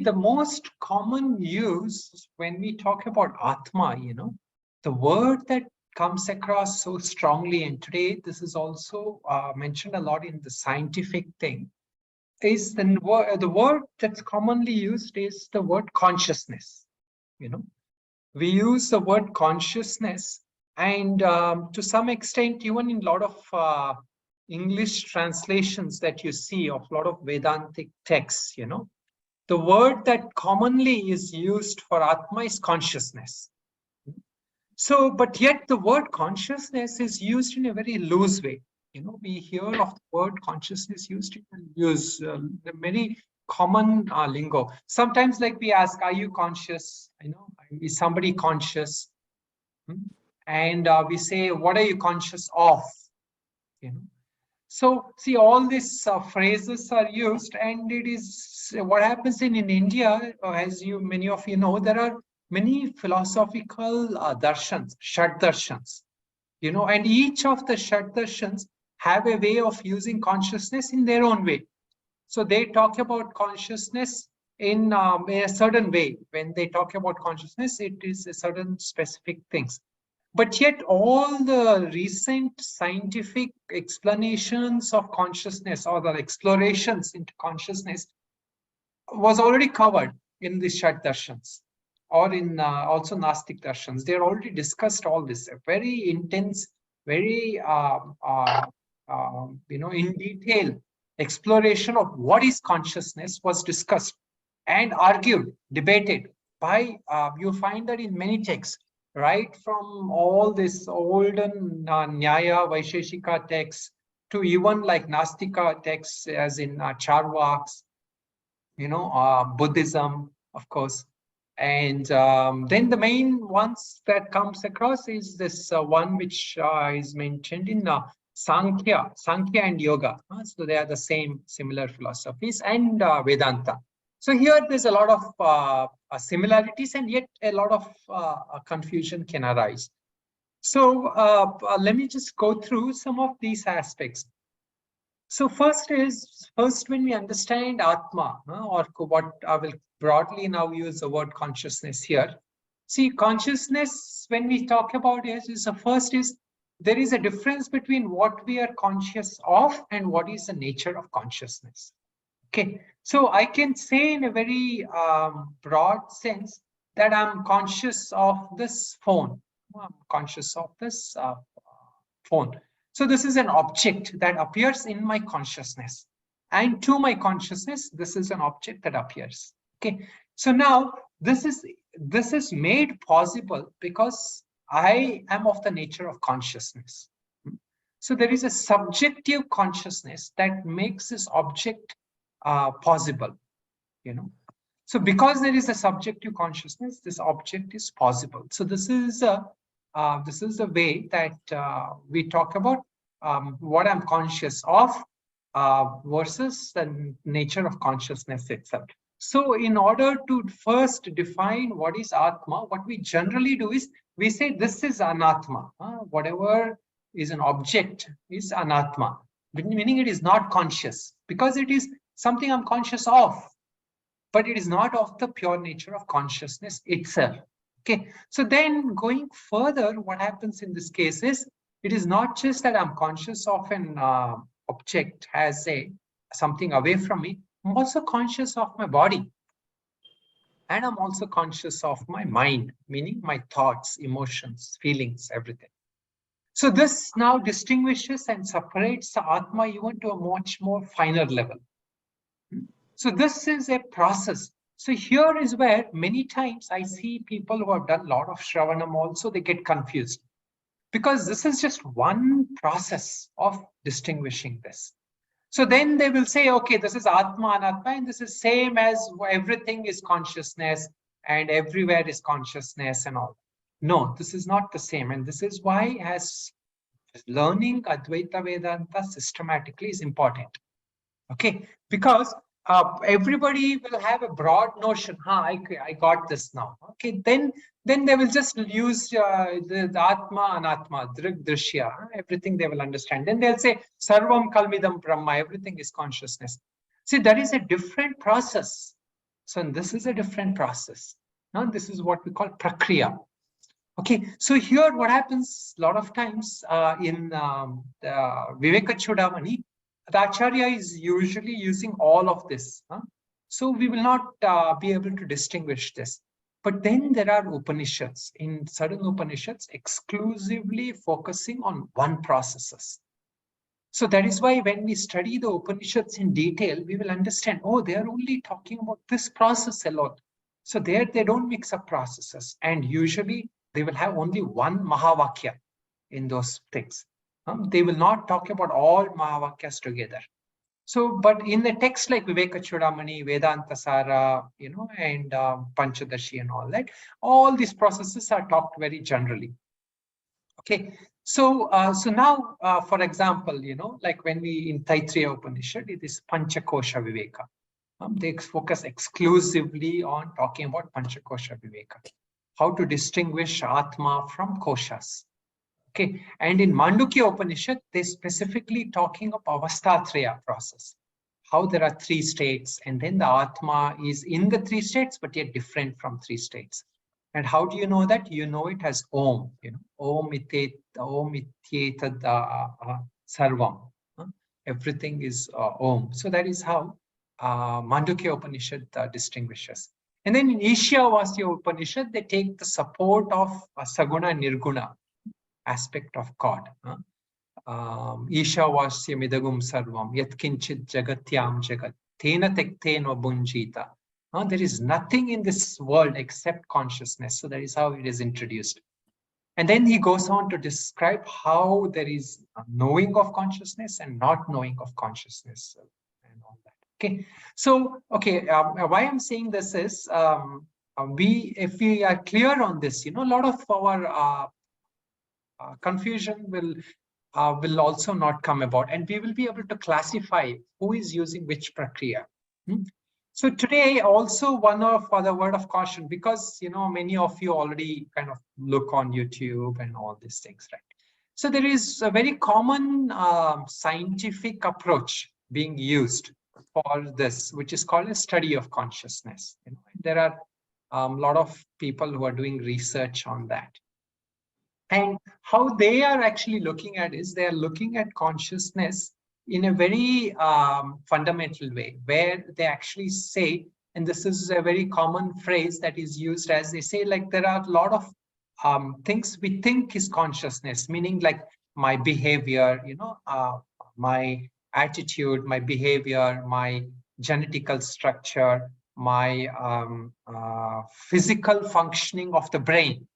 the most common use when we talk about Atma, the word that comes across so strongly, and today this is also mentioned a lot in the scientific thing, is the word that's commonly used is the word consciousness. We use the word consciousness, and to some extent, even in a lot of English translations that you see of a lot of Vedantic texts, the word that commonly is used for Atma is consciousness. So, but yet the word consciousness is used in a very loose way. We hear of the word consciousness used in very common lingo. Sometimes, like we ask, "Are you conscious?" Is somebody conscious? And we say, "What are you conscious of?" So, see, all these phrases are used, and it is what happens in India, as many of you know, there are many philosophical darshans, Shat darshans, and each of the Shat darshans have a way of using consciousness in their own way. So they talk about consciousness in a certain way. When they talk about consciousness, it is a certain specific things. But yet all the recent scientific explanations of consciousness or the explorations into consciousness was already covered in the Shat darshans or in also Nastic darshans. They already discussed all this. A very intense, very in detail exploration of what is consciousness was discussed and argued, debated by, you find that in many texts, right from all this olden Nyaya, Vaisheshika texts to even like Nastika texts as in Charvaks, Buddhism, of course. And then the main ones that comes across is this one which is mentioned in Sankhya and Yoga. So they are the similar philosophies, and Vedanta. So here there's a lot of similarities, and yet a lot of confusion can arise. So let me just go through some of these aspects. So first when we understand Atma, or what I will broadly now use the word consciousness here. See, consciousness, when we talk about it, there is a difference between what we are conscious of and what is the nature of consciousness. Okay, so I can say in a very broad sense that I'm conscious of this phone. I'm conscious of this phone. So this is an object that appears in my consciousness. And to my consciousness, this is an object that appears. Okay, so now this is made possible because I am of the nature of consciousness. So there is a subjective consciousness that makes this object possible, So because there is a subjective consciousness, this object is possible. So this is a way that we talk about what I'm conscious of versus the nature of consciousness itself. So in order to first define what is Atma, what we generally do is we say this is Anatma. Whatever is an object is Anatma, meaning it is not conscious, because it is something I'm conscious of, but it is not of the pure nature of consciousness itself. Okay, so then going further, what happens in this case is it is not just that I'm conscious of an object as something away from me. I'm also conscious of my body, and I'm also conscious of my mind, meaning my thoughts, emotions, feelings, everything. So this now distinguishes and separates the Atma even to a much more finer level. So this is a process. So here is where many times I see people who have done a lot of Shravanam also, they get confused, because this is just one process of distinguishing this. So then they will say, okay, this is Atma, Anatma, and this is same as everything is consciousness and everywhere is consciousness and all. No, this is not the same. And this is why as learning Advaita Vedanta systematically is important. Okay, because everybody will have a broad notion. I got this now. Okay, then they will just use the Atma, Anatma, Drik, Drishya, everything they will understand. Then they'll say Sarvam Kalmidam Brahma, everything is consciousness. See, that is a different process So this is a different process. Now, this is what we call prakriya. Okay, so here what happens a lot of times in the Vivekachudamani, the Acharya is usually using all of this. So we will not be able to distinguish this. But then there are Upanishads, in certain Upanishads, exclusively focusing on one processes. So that is why when we study the Upanishads in detail, we will understand, oh, they are only talking about this process alone. So there they don't mix up processes. And usually they will have only one Mahavakya in those things. They will not talk about all Mahavakyas together. So, but in the text like Vivekachudamani, Vedanta Sara, and Panchadashi and all these processes are talked very generally. Okay, so now, for example, like when we in Taittiriya Upanishad, it is Panchakosha Viveka. They focus exclusively on talking about Panchakosha Viveka, how to distinguish Atma from Koshas. Okay, and in Mandukya Upanishad, they specifically talking of Avastatraya process, how there are three states, and then the Atma is in the three states, but yet different from three states. And how do you know that? You know it as Om, Om Ityetad Sarvam. Everything is Om. So that is how Mandukya Upanishad distinguishes. And then in Ishyavasya Upanishad, they take the support of Saguna Nirguna aspect of God. Ishavasya midagum sarvam yatkinchit jagatyam jagat tena tektena bunjita. There is nothing in this world except consciousness. So that is how it is introduced. And then he goes on to describe how there is knowing of consciousness and not knowing of consciousness and all that. Okay, so why I'm saying this is if we are clear on this, a lot of our confusion will also not come about, and we will be able to classify who is using which prakriya. So today also one of the word of caution, because many of you already kind of look on YouTube and all these things, right? So there is a very common scientific approach being used for this, which is called a study of consciousness. There are a lot of people who are doing research on that. And how they are actually looking at is they are looking at consciousness in a very fundamental way, where they actually say, and this is a very common phrase that is used, as they say, like there are a lot of things we think is consciousness, meaning like my behavior, my attitude, my behavior, my genetical structure, my physical functioning of the brain.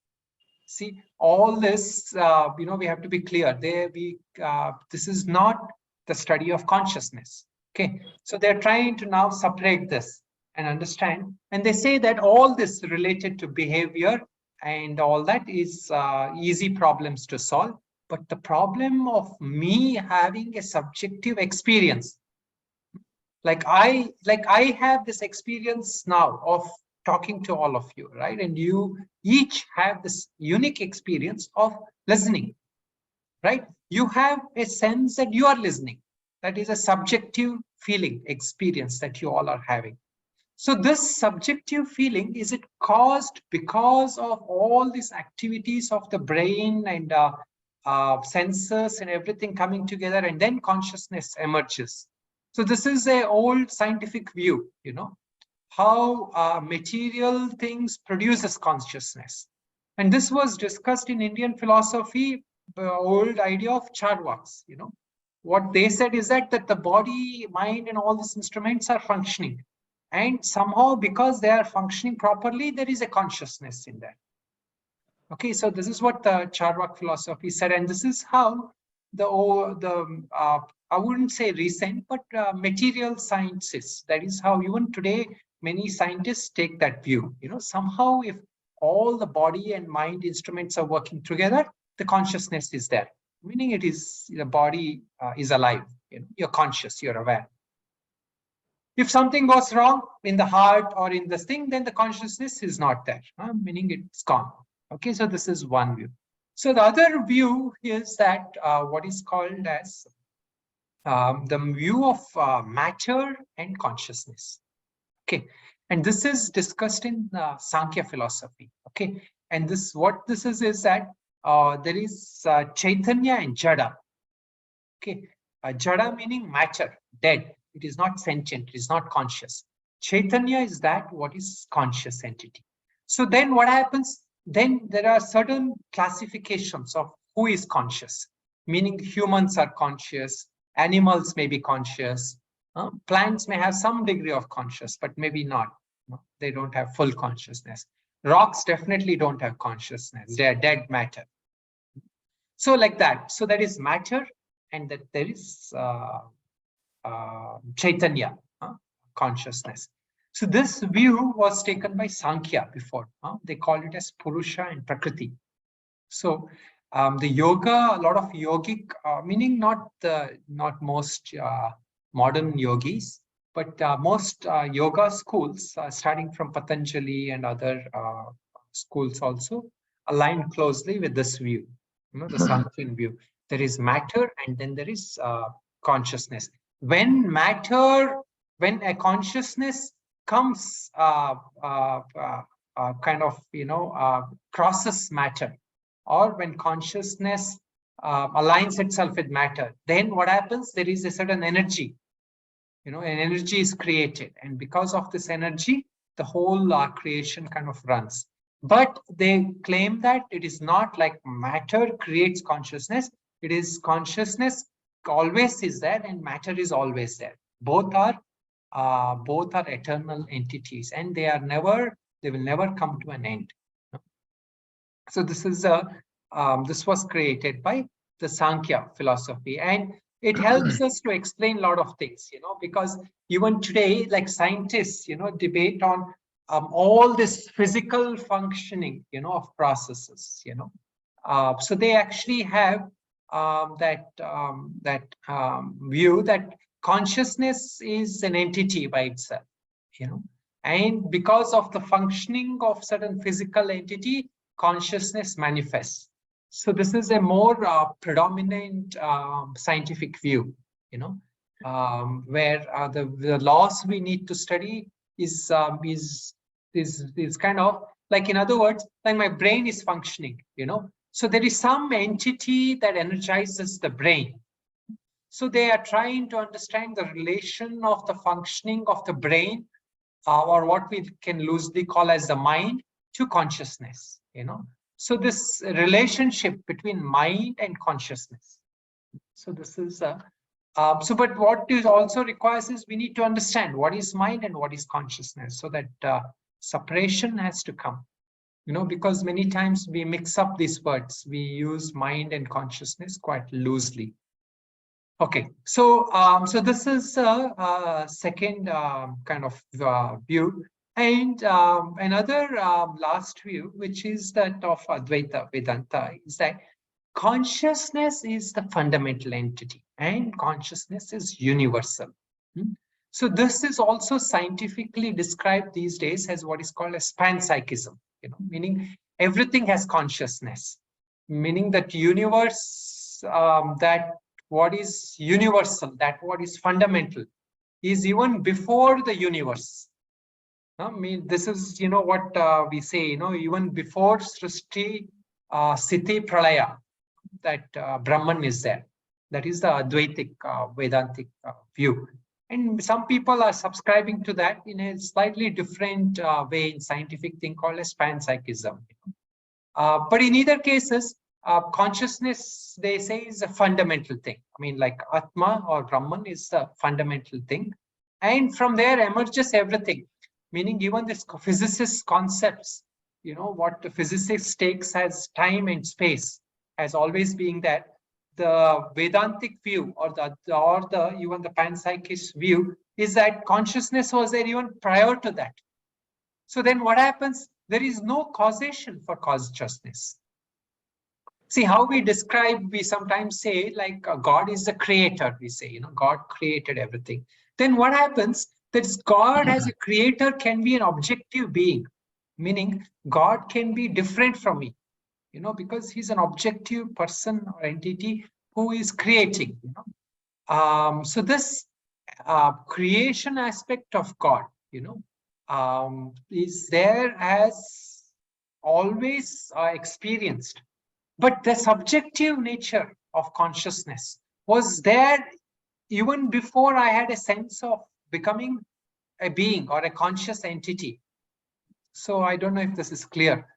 See, all this, we have to be clear. This is not the study of consciousness. Okay, so they're trying to now separate this and understand. And they say that all this related to behavior and all that is easy problems to solve. But the problem of me having a subjective experience, like I have this experience now of talking to all of you, right? And you each have this unique experience of listening, right? You have a sense that you are listening. That is a subjective feeling, experience that you all are having. So this subjective feeling, is it caused because of all these activities of the brain and senses and everything coming together, and then consciousness emerges? So this is an old scientific view, how material things produces consciousness. And this was discussed in Indian philosophy, the old idea of Charvaks. What they said is that the body, mind, and all these instruments are functioning. And somehow, because they are functioning properly, there is a consciousness in that. Okay, so this is what the Charvak philosophy said. And this is how I wouldn't say recent, but material sciences, that is how even today, many scientists take that view. Somehow if all the body and mind instruments are working together, the consciousness is there, meaning it is the body is alive. You're conscious, you're aware. If something goes wrong in the heart or in this thing, then the consciousness is not there, meaning it's gone. Okay, so this is one view. So the other view is that what is called as the view of matter and consciousness. Okay, And this is discussed in Sankhya philosophy. Okay, and what this is that there is Chaitanya and Jada. Okay, Jada meaning matter, dead. It is not sentient. It is not conscious. Chaitanya is that what is conscious entity. So then what happens? Then there are certain classifications of who is conscious, meaning humans are conscious, animals may be conscious, plants may have some degree of conscious, but maybe not. No, they don't have full consciousness. Rocks definitely don't have consciousness. They are dead matter. So like that. So that is matter, and that there is Chaitanya, consciousness. So this view was taken by Sankhya before. They call it as Purusha and Prakriti. So the yoga, a lot of yogic, meaning not most modern yogis, but most yoga schools, starting from Patanjali and other schools also, align closely with this view, the Sankhyan view. There is matter, and then there is consciousness. When a consciousness comes, kind of, crosses matter, or when consciousness aligns itself with matter, then what happens? There is a certain energy, an energy is created, and because of this energy, the whole creation kind of runs. But they claim that it is not like matter creates consciousness. It is consciousness always is there, and matter is always there. Both are eternal entities, and they will never come to an end. So this was created by the Sankhya philosophy, and it helps us to explain a lot of things, because even today, like scientists, debate on all this physical functioning, of processes, so they actually have that view that consciousness is an entity by itself, and because of the functioning of certain physical entity, consciousness manifests. So this is a more predominant scientific view, where the laws we need to study is kind of like, in other words, like my brain is functioning, so there is some entity that energizes the brain. So they are trying to understand the relation of the functioning of the brain, or what we can loosely call as the mind, to consciousness, So this relationship between mind and consciousness. So this is but what it also requires is we need to understand what is mind and what is consciousness, so that separation has to come, because many times we mix up these words. We use mind and consciousness quite loosely. Okay, so this is a second kind of view. And another last view, which is that of Advaita Vedanta, is that consciousness is the fundamental entity and consciousness is universal. So this is also scientifically described these days as what is called as panpsychism, meaning everything has consciousness, meaning that universe, that what is universal, that what is fundamental, is even before the universe. I mean, this is, what we say, even before Srishti, Sthiti, Pralaya, that Brahman is there. That is the Advaitic Vedantic view. And some people are subscribing to that in a slightly different way in scientific thing called as panpsychism. But in either cases, consciousness, they say, is a fundamental thing. I mean, like Atma or Brahman is the fundamental thing. And from there emerges everything, meaning even this physicist concepts, what the physicist takes as time and space, has always been that the Vedantic view, or even the panpsychist view, is that consciousness was there even prior to that. So then what happens? There is no causation for consciousness. See how we sometimes say like God is the creator. We say, God created everything. Then what happens? That God as a creator can be an objective being, meaning God can be different from me, because he's an objective person or entity who is creating. So this creation aspect of God, is there as always experienced, but the subjective nature of consciousness was there even before I had a sense of becoming a being or a conscious entity. So I don't know if this is clear.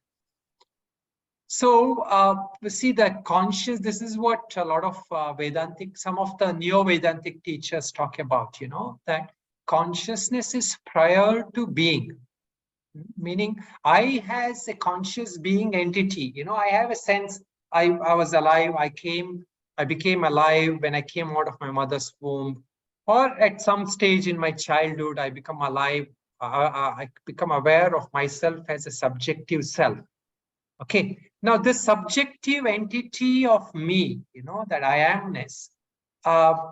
So we see that conscious, this is what a lot of Vedantic, some of the neo-Vedantic teachers talk about, that consciousness is prior to being. Meaning I has a conscious being entity, I have a sense, I was alive, I became alive when I came out of my mother's womb, or at some stage in my childhood, I become alive, I become aware of myself as a subjective self. Okay, now this subjective entity of me, that I amness,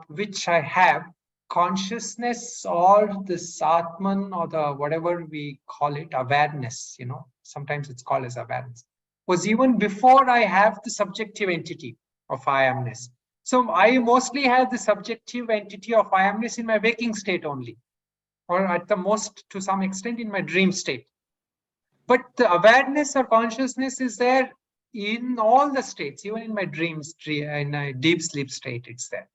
which I have, consciousness or this Atman or the whatever we call it, awareness, sometimes it's called as awareness, was even before I have the subjective entity of I amness. So I mostly have the subjective entity of I amness in my waking state only, or at the most to some extent in my dream state. But the awareness or consciousness is there in all the states, even in my dreams, in a deep sleep state, it's there.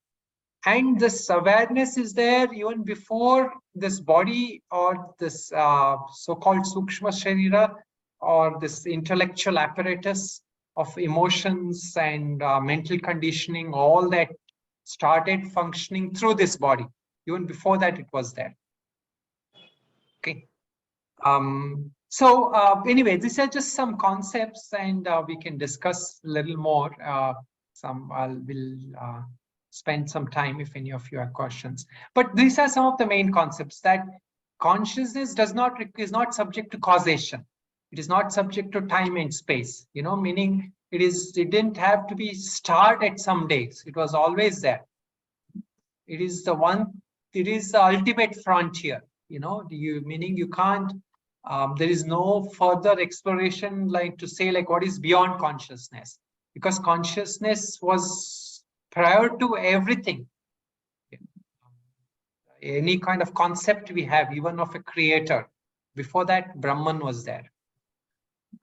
And this awareness is there even before this body or this so-called Sukshma Sharira or this intellectual apparatus of emotions and mental conditioning, all that started functioning through this body. Even before that, it was there. Okay. So anyway, these are just some concepts, and we can discuss a little more. We'll spend some time if any of you have questions. But these are some of the main concepts, that consciousness is not subject to causation. It is not subject to time and space. Meaning it didn't have to be start at some days. It was always there. It is the ultimate frontier. Meaning you can't. There is no further exploration to say what is beyond consciousness, because consciousness was prior to everything. Any kind of concept we have, even of a creator, before that Brahman was there.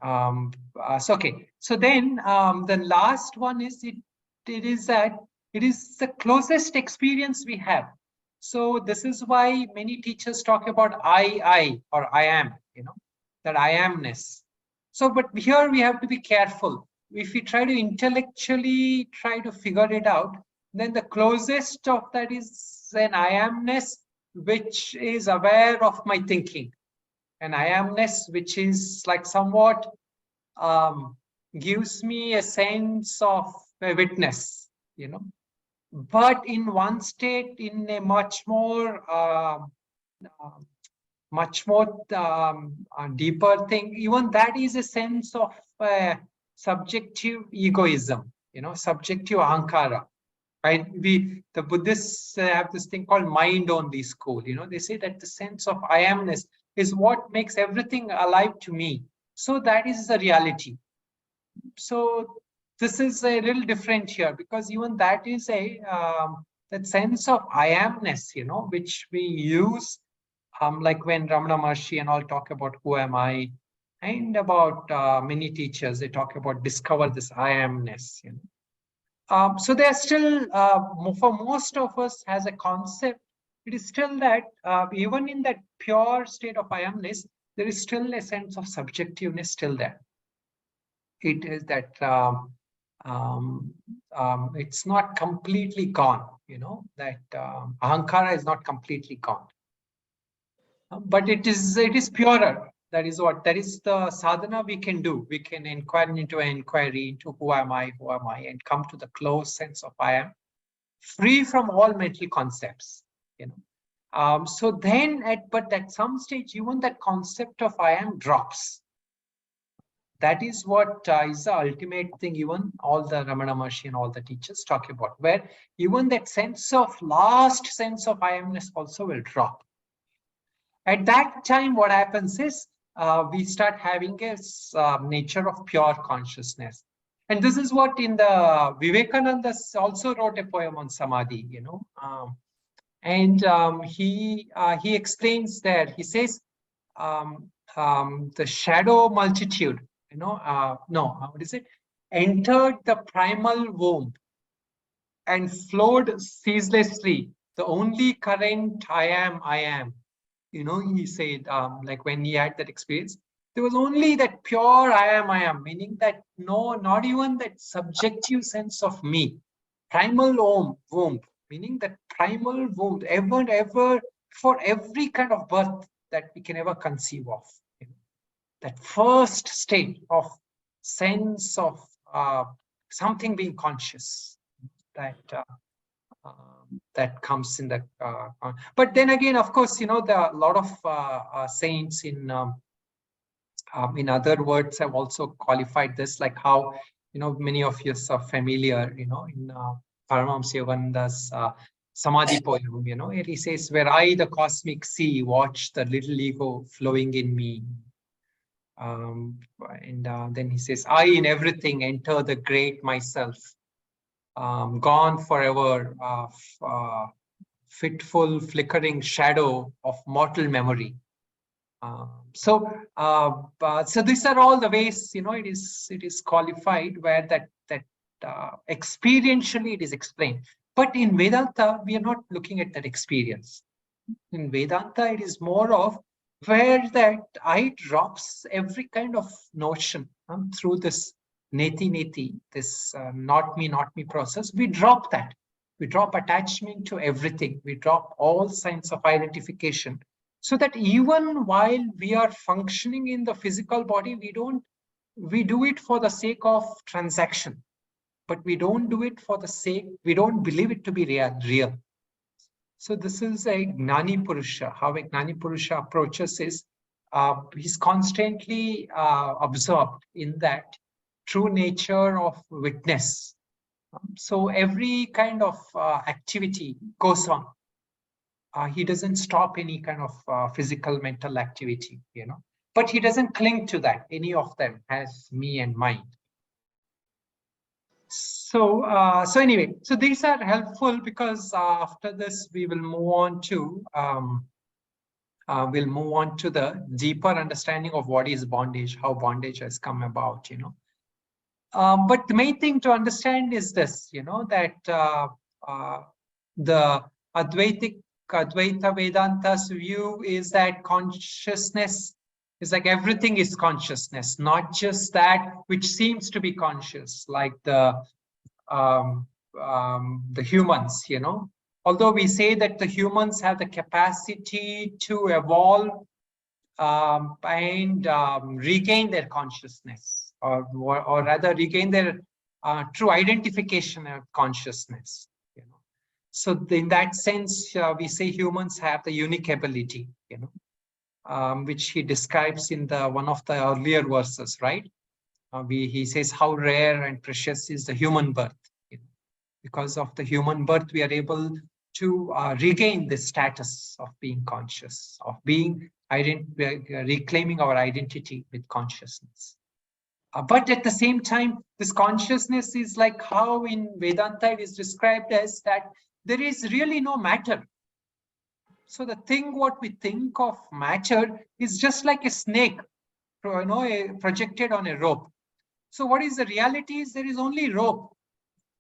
Okay. So then the last one is it is the closest experience we have. So this is why many teachers talk about I or I am, that I amness. So, but here we have to be careful. If we try to intellectually try to figure it out, then the closest of that is an I amness, which is aware of my thinking. An I amness, which is somewhat gives me a sense of a witness, but in one state, in a much more deeper thing, even that is a sense of subjective egoism, subjective ahankara. Right? The Buddhists have this thing called mind-only school. They say that the sense of I amness is what makes everything alive to me. So that is the reality. So this is a little different here, because even that is that sense of I amness, which we use, like when Ramana Maharshi and all talk about who am I, and about many teachers, they talk about discover this I amness. So they are still, for most of us as a concept, it is still that even in that pure state of I amness, there is still a sense of subjectiveness still there. It is that it's not completely gone, that ahankara is not completely gone. But it is purer. That is the sadhana we can do. We can inquire into an inquiry into who am I, and come to the close sense of I am, free from all mental concepts. So then, but at some stage, even that concept of I am drops. That is what is the ultimate thing. Even all the Ramana Maharshi and all the teachers talk about, where even that last sense of I amness also will drop. At that time, what happens is we start having a nature of pure consciousness. And this is what in the Vivekananda also wrote a poem on Samadhi, and he explains there. He says, the shadow multitude, what is it? Entered the primal womb and flowed ceaselessly. The only current I am. He said, like when he had that experience, there was only that pure I am, meaning that no, not even that subjective sense of me. Primal womb, meaning that primal womb, ever, for every kind of birth that we can ever conceive of. That first state of sense of something being conscious, that that comes in the. But then again, of course, there are a lot of saints in other words have also qualified this, like how many of you are familiar, in Paramahamsa Yogananda's Samadhi poem, where he says, "Where I, the cosmic sea, watch the little ego flowing in me." And then he says, "I in everything enter the great myself, gone forever, fitful, flickering shadow of mortal memory." So these are all the ways, it is qualified, where that experientially it is explained. But in Vedanta, we are not looking at that experience. In Vedanta, it is more of where that I drops every kind of notion through this neti, this not me process. We drop that. We drop attachment to everything. We drop all signs of identification. So that even while we are functioning in the physical body, we do it for the sake of transaction, but we don't do it for the sake, we don't believe it to be real. So this is a Gnani Purusha. How a Gnani Purusha approaches is, he's constantly absorbed in that true nature of witness. So every kind of activity goes on. He doesn't stop any kind of physical, mental activity, but he doesn't cling to that. Any of them has me and mine. So anyway, so these are helpful because after this we will move on to the deeper understanding of what is bondage, how bondage has come about, but the main thing to understand is this, that the Advaita Vedanta's view is that consciousness is like everything is consciousness, not just that which seems to be conscious, like the humans, Although we say that the humans have the capacity to evolve and regain their consciousness, or rather regain their true identification of consciousness. So in that sense, we say humans have the unique ability, which he describes in one of the earlier verses, right? He says how rare and precious is the human birth. Because of the human birth, we are able to regain the status of being conscious, of being reclaiming our identity with consciousness. But at the same time, this consciousness is like how in Vedanta it is described as that there is really no matter. So the thing what we think of matter is just like a snake, projected on a rope. So what is the reality is there is only rope,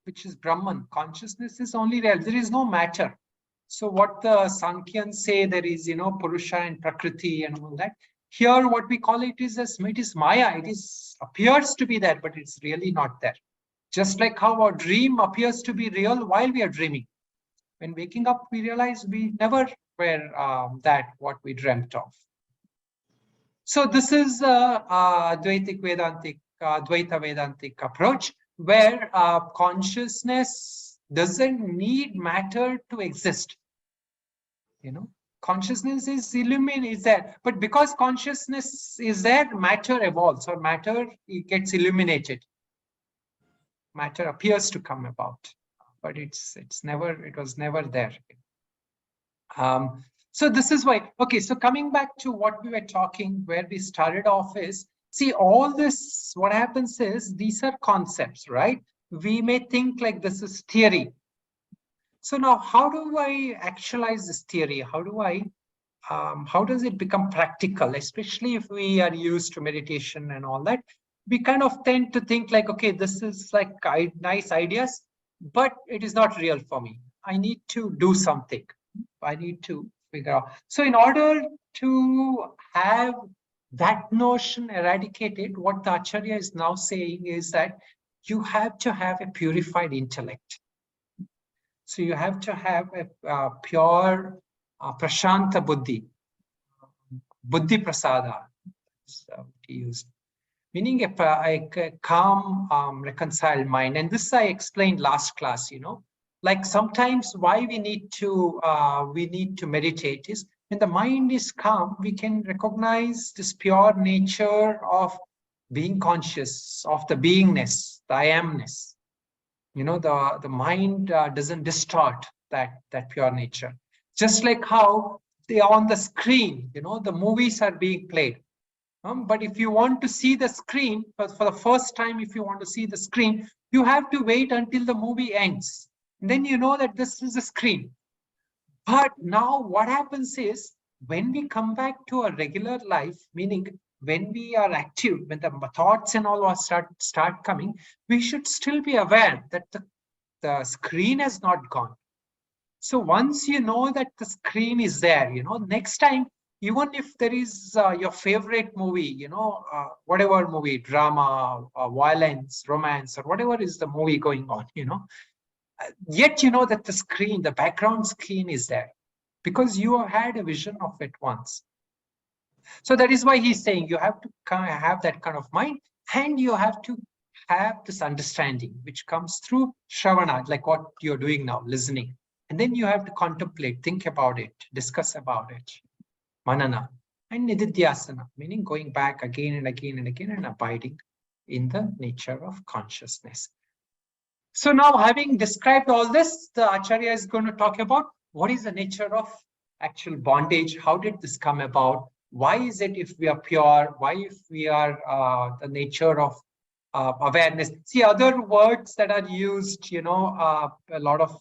which is Brahman. Consciousness is only real. There is no matter. So what the Sankhyaans say, there is, Purusha and Prakriti and all that. Here, what we call it is Maya. It appears to be there, but it's really not there. Just like how our dream appears to be real while we are dreaming. When waking up, we realize we never were what we dreamt of. So this is Advaita Vedantic approach, where consciousness doesn't need matter to exist. Consciousness is there, but because consciousness is there, matter evolves, or matter gets illuminated. Matter appears to come about, but it was never there. So this is why. Okay, so coming back to what we were talking, where we started off is, see, all this, what happens is, these are concepts, right? We may think like this is theory. So now, how do I actualize this theory? How do I how does it become practical, especially if we are used to meditation and all that? We kind of tend to think like, okay, this is like nice ideas, but it is not real for me. I need to do something. I need to figure out. So in order to have that notion eradicated, what the Acharya is now saying is that you have to have a purified intellect. So you have to have a pure prashanta buddhi, buddhi prasada, he used, meaning a calm, reconciled mind. And this I explained last class. Like sometimes why we need to meditate is when the mind is calm, we can recognize this pure nature of being conscious, of the beingness, the I amness. The mind doesn't distort that pure nature. Just like how they on the screen, the movies are being played. But if you want to see the screen for the first time, if you want to see the screen, you have to wait until the movie ends. And then you know that this is a screen. But now what happens is when we come back to a regular life, meaning when we are active, when the thoughts and all start coming, we should still be aware that the screen has not gone. So once you know that the screen is there, next time, even if there is your favorite movie, whatever movie, drama, violence, romance, or whatever is the movie going on, yet you know that the screen, the background screen is there because you have had a vision of it once. So that is why he's saying you have to have that kind of mind, and you have to have this understanding which comes through Shravana, like what you're doing now, listening. And then you have to contemplate, think about it, discuss about it, manana, and nididhyasana, meaning going back again and again and again and abiding in the nature of consciousness. So now, having described all this, the Acharya is going to talk about what is the nature of actual bondage, how did this come about, why is it if we are pure, why if we are the nature of awareness. See, other words that are used, a lot of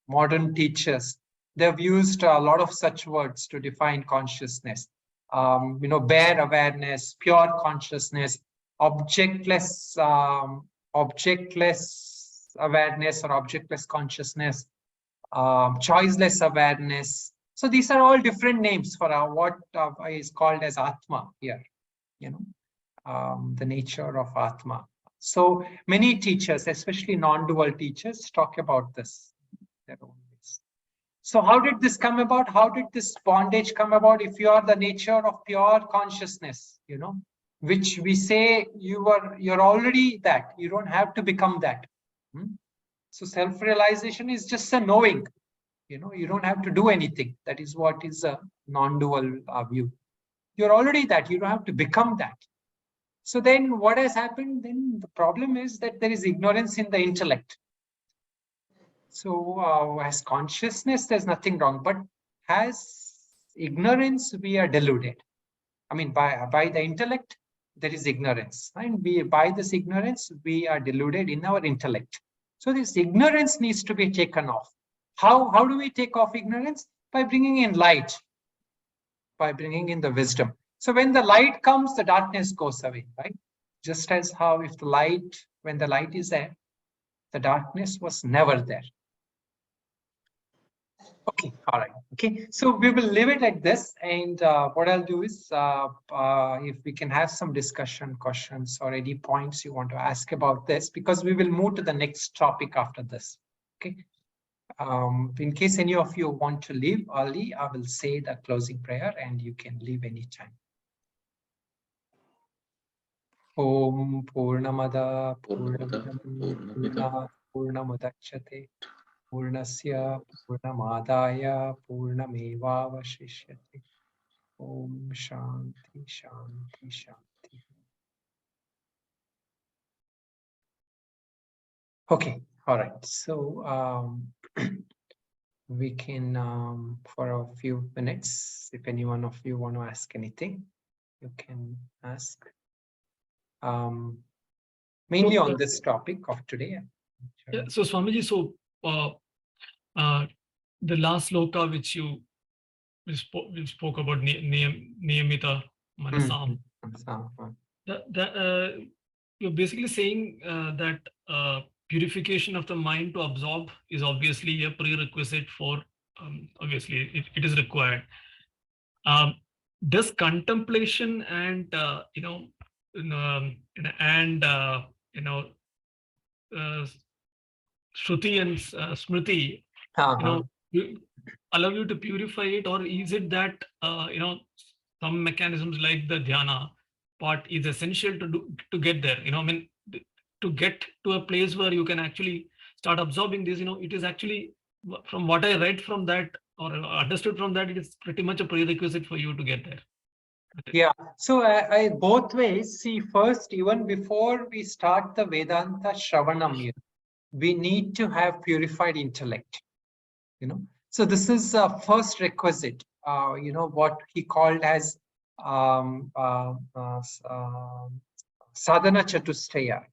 modern teachers, they've used a lot of such words to define consciousness. Bare awareness, pure consciousness, objectless awareness or objectless consciousness, choiceless awareness. So these are all different names for what is called as Atma here, the nature of Atma. So many teachers, especially non-dual teachers, talk about this. So how did this come about? How did this bondage come about? If you are the nature of pure consciousness, which we say you're already that. You don't have to become that. So self-realization is just a knowing. You don't have to do anything. That is what is a non-dual view. You're already that. You don't have to become that. So then what has happened? Then the problem is that there is ignorance in the intellect. So as consciousness, there's nothing wrong. But as ignorance, we are deluded. I mean, by the intellect, there is ignorance. And by this ignorance, we are deluded in our intellect. So this ignorance needs to be taken off. How do we take off ignorance? By bringing in light, by bringing in the wisdom. So when the light comes, the darkness goes away, right? Just as how if the light, when the light is there, the darkness was never there. Okay, all right. Okay, so we will leave it at this. And what I'll do is, if we can have some discussion, questions, or any points you want to ask about this, because we will move to the next topic after this. Okay. In case any of you want to leave early, I will say the closing prayer and you can leave anytime. Om Purnamada Purnamudachyate Purnasya Purnamadaya Purnamevavashishyate. Om Shanti Shanti Shanti. Okay, all right. So we can, for a few minutes, if any one of you want to ask anything, you can ask. Mainly on this topic of today. Yeah, so Swamiji, so the last sloka which you we spoke about niyamita manasam. You're basically saying that purification of the mind to absorb is obviously a prerequisite for, obviously it is required. Does contemplation and and Shruti and Smriti, allow you to purify it, or is it that some mechanisms like the dhyana part is essential to get there? I mean, to get to a place where you can actually start absorbing this. It is actually, from what I read from that or understood from that, it is pretty much a prerequisite for you to get there. Yeah, so I both ways. See, first, even before we start the Vedanta Shravanam, we need to have purified intellect. So this is a first requisite. What he called as sadhana chatustaya.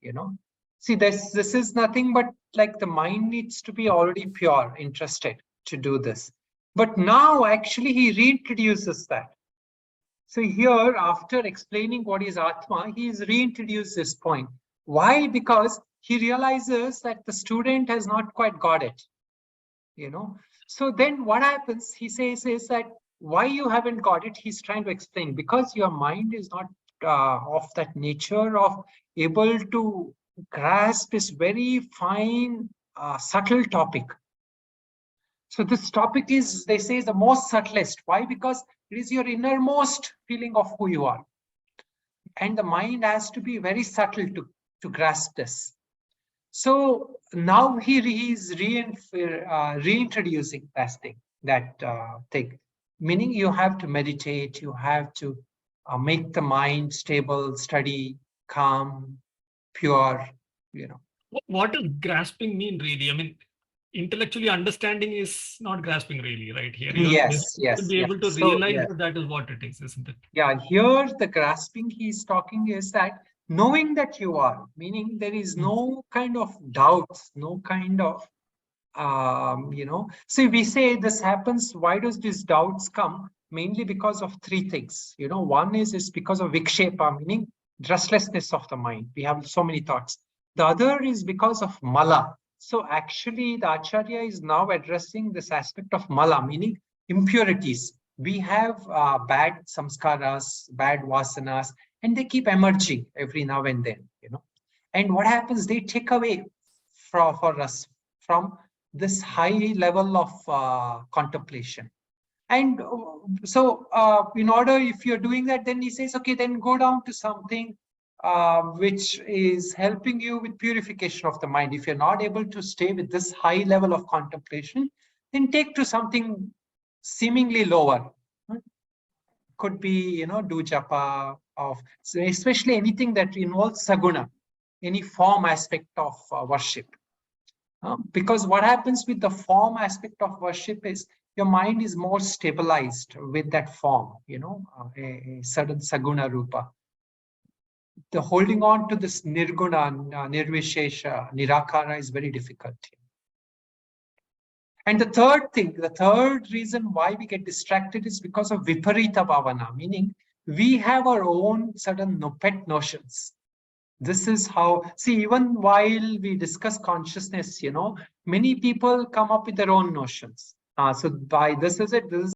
See, this is nothing but like the mind needs to be already pure, interested to do this. But now, actually, he reintroduces that. So here, after explaining what is Atma, he's reintroduced this point. Why? Because he realizes that the student has not quite got it. So then what happens, he says, is that why you haven't got it, he's trying to explain. Because your mind is not of that nature of able to grasp this very fine, subtle topic. So this topic is, they say, the most subtlest. Why? Because it is your innermost feeling of who you are. And the mind has to be very subtle to grasp this. So now he is reintroducing that thing. Meaning you have to meditate, you have to make the mind stable, steady, calm, pure, What does grasping mean, really? I mean, intellectually understanding is not grasping, really, right? Here, yes. To be able to realize that is what it is, isn't it? Yeah, here the grasping he's talking is that knowing that you are, meaning there is no kind of doubts, no kind of, so we say this happens, why does these doubts come? Mainly because of three things. One is because of vikshepa, meaning restlessness of the mind. We have so many thoughts. The other is because of mala. So actually the Acharya is now addressing this aspect of mala, meaning impurities. We have bad samskaras, bad vasanas, and they keep emerging every now and then, And what happens, they take away for us from this high level of contemplation. And so in order, if you're doing that, then he says, okay, then go down to something which is helping you with purification of the mind. If you're not able to stay with this high level of contemplation, then take to something seemingly lower. Could be, do japa of, so especially anything that involves saguna, any form aspect of worship. Because what happens with the form aspect of worship is your mind is more stabilized with that form, a certain saguna rupa. The holding on to this nirguna, nirvishesha, nirakara is very difficult. And the third reason why we get distracted is because of viparita bhavana, meaning we have our own certain pet notions. This is how, see, even while we discuss consciousness, many people come up with their own notions. So by this is it, this is